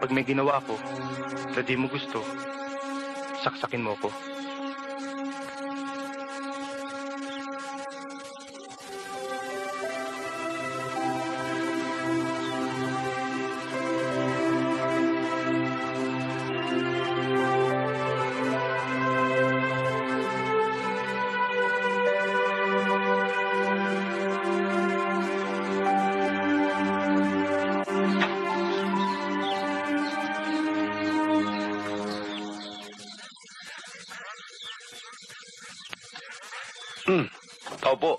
Pag may ginawa ko na di mo gusto, saksakin mo ko. Tao po.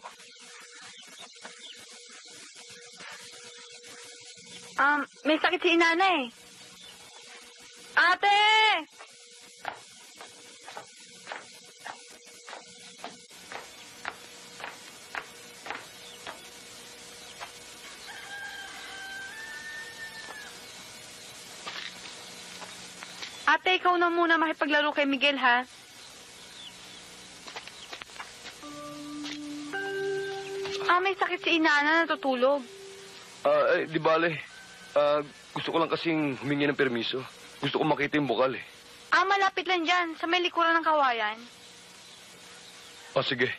May sakit si inanay. Ate! Ate, ikaw na muna makipaglaro kay Miguel, ha? May sakit si inana, natutulog. Di bale. Gusto ko lang kasing humingi ng permiso. Gusto ko makita yung bukal eh. Malapit lang dyan, sa may likuran ng kawayan. Sige.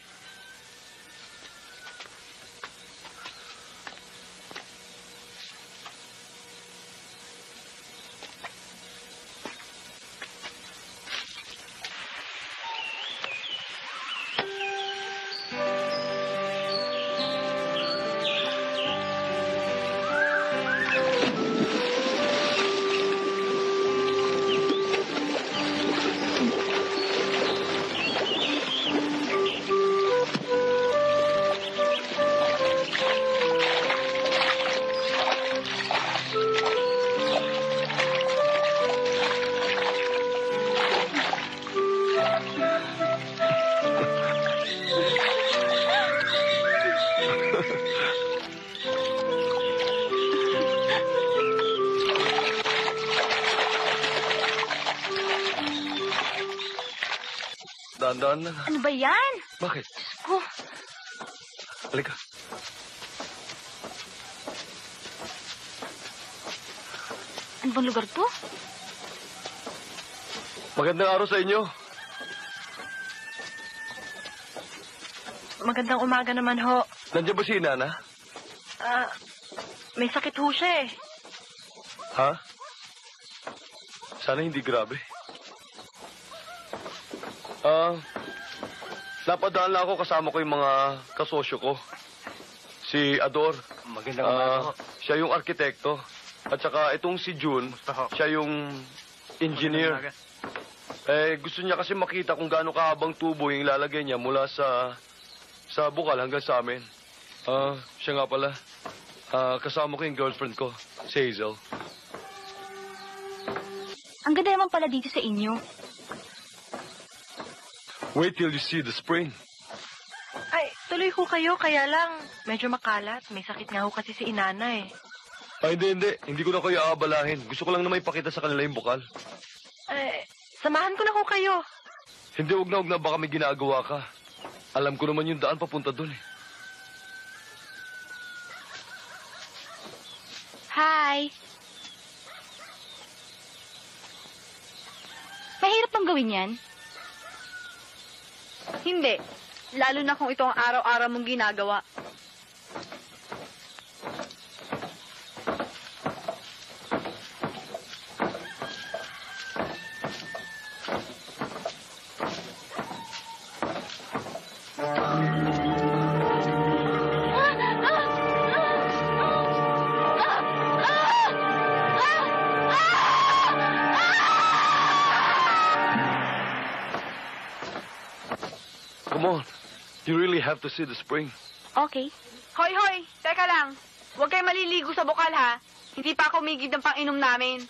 Daan-daan na. Ano ba yan? Bakit? Oh, Halika. ano bang lugar to? Magandang araw sa inyo. Magandang umaga naman ho. Nandiyan ba si Inana? May sakit ho siya eh. Ha? Sana hindi grabe. Napadaan lang ako kasama ko yung mga kasosyo ko. Si Ador. Magandang umaga ho. Siya yung arkitekto. At saka itong si June, siya yung engineer. Gusto niya kasi makita kung gaano kahabang tubo yung ilalagay niya mula sa bukal hanggang sa amin. Siya nga pala. Kasama ko yung girlfriend ko, si Hazel. Ang ganda naman pala dito sa inyo. Wait till you see the spring. Ay, tuloy ho kayo, kaya lang medyo makalat. May sakit nga ho kasi si inana eh. Hindi. Hindi ko na kayo aabalahin. Gusto ko lang na may pakita sa kanila yung bukal. Samahan ko na ho kayo. Hindi, wag na. Baka may ginagawa ka. Alam ko naman yung daan papunta dun eh. Hi! Mahirap bang gawin yan? Hindi. Lalo na kung ito ang araw-araw mong ginagawa. Come on. You really have to see the spring. Okay. Hoy! Teka lang. Huwag kayo maliligo sa bukal, ha? Hindi pa ako umigid ng pang-inom namin.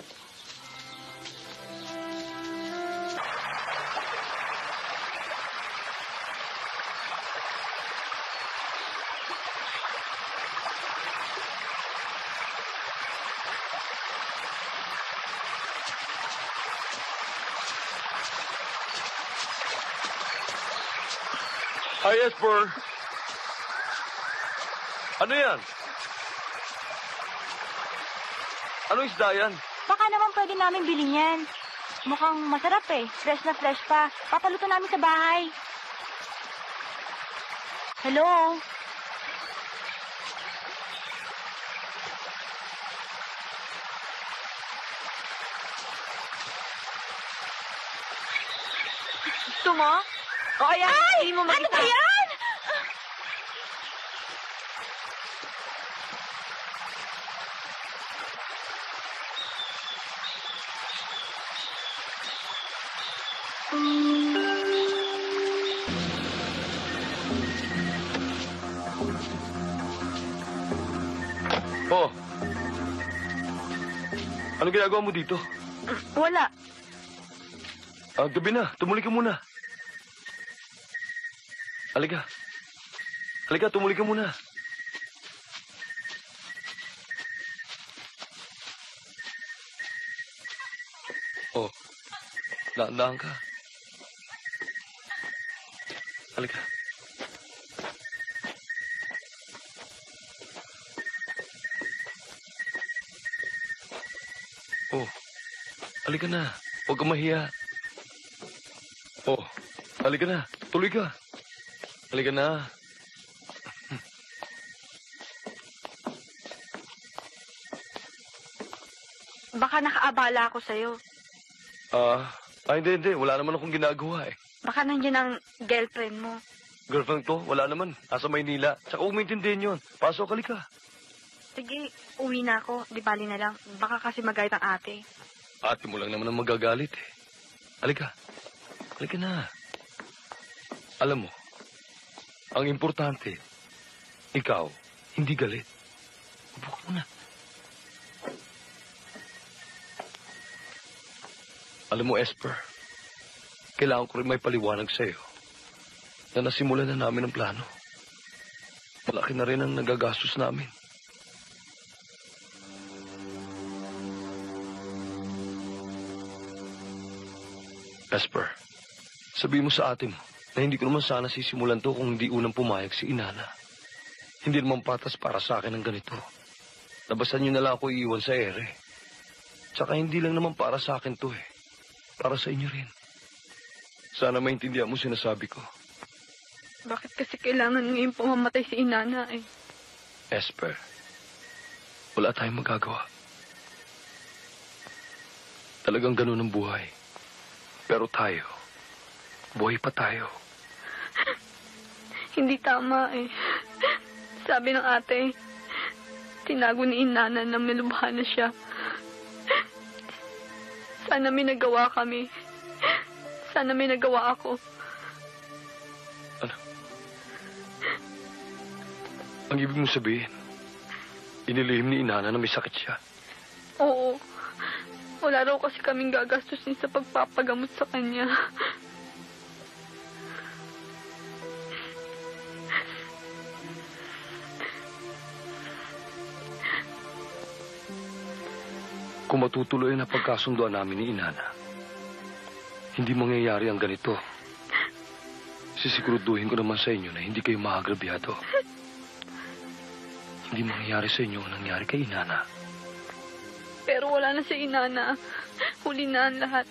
Hi, Esper. Ano yan? Anong isda yan? Baka naman pwede namin bilhin yan? Mukhang masarap eh. Fresh na fresh pa. Papaluto namin sa bahay. Hello? Gusto mo? O kaya, hindi mo Ano ba yan? Oh. Ano ginagawa mo dito? Wala. Gabi na. Tumuli ka muna. Halika. Halika, tumuli ka muna. Oh. Dahan-dahan ka. Halika. Oh. Halika na. Huwag kang mahiya. Oh. Halika na. Tuloy ka. Halika na. Baka nakaabala ako sa'yo. Hindi. Wala naman akong ginagawa eh. Baka nandiyan ang girlfriend mo. Girlfriend ko, wala naman. Nasa Maynila. Tsaka huwag maintindihan yun. Pasok, halika. Sige, uwi na ako. Di bali na lang. Baka kasi magayat ang ate. Ate mo lang naman ang magagalit eh. Halika. Halika na. Alam mo, ang importante, ikaw, hindi galit. Upo ka muna. Alam mo, Esper, kailangan ko rin may paliwanag sa'yo na nasimulan na namin ang plano. Malaki na rin ang nagagastos namin. Esper, sabihin mo sa ate mo na hindi ko naman sana sisimulan to kung hindi unang pumayag si Inana. Hindi naman patas para sa akin ang ganito. Nabasan niyo na lang ako iiwan sa ere. Tsaka hindi lang naman para sa akin to eh. Para sa inyo rin. Sana maintindihan mo sinasabi ko. Bakit kasi kailangan ngayon pumamatay si Inana eh? Esper, wala tayong magagawa. Talagang ganun ang buhay. Pero tayo, buhay pa tayo. Hindi tama eh. Sabi ng ate, tinago ni Inana na milubha na siya. Sana may nagawa kami. Sana may nagawa ako. Ano? Ang ibig mong sabihin, inilihim ni Inana na may sakit siya. Oo. Wala raw kasi kaming gagastusin sa pagpapagamot sa kanya. Kung matutuloy na pagkasunduan namin ni Inana, hindi mangyayari ang ganito. Sisiguraduhin ko naman sa inyo na hindi kayo maagrabyado. Hindi mangyayari sa inyo ang nangyari kay Inana. Pero wala na si Inana. Huli na ang lahat.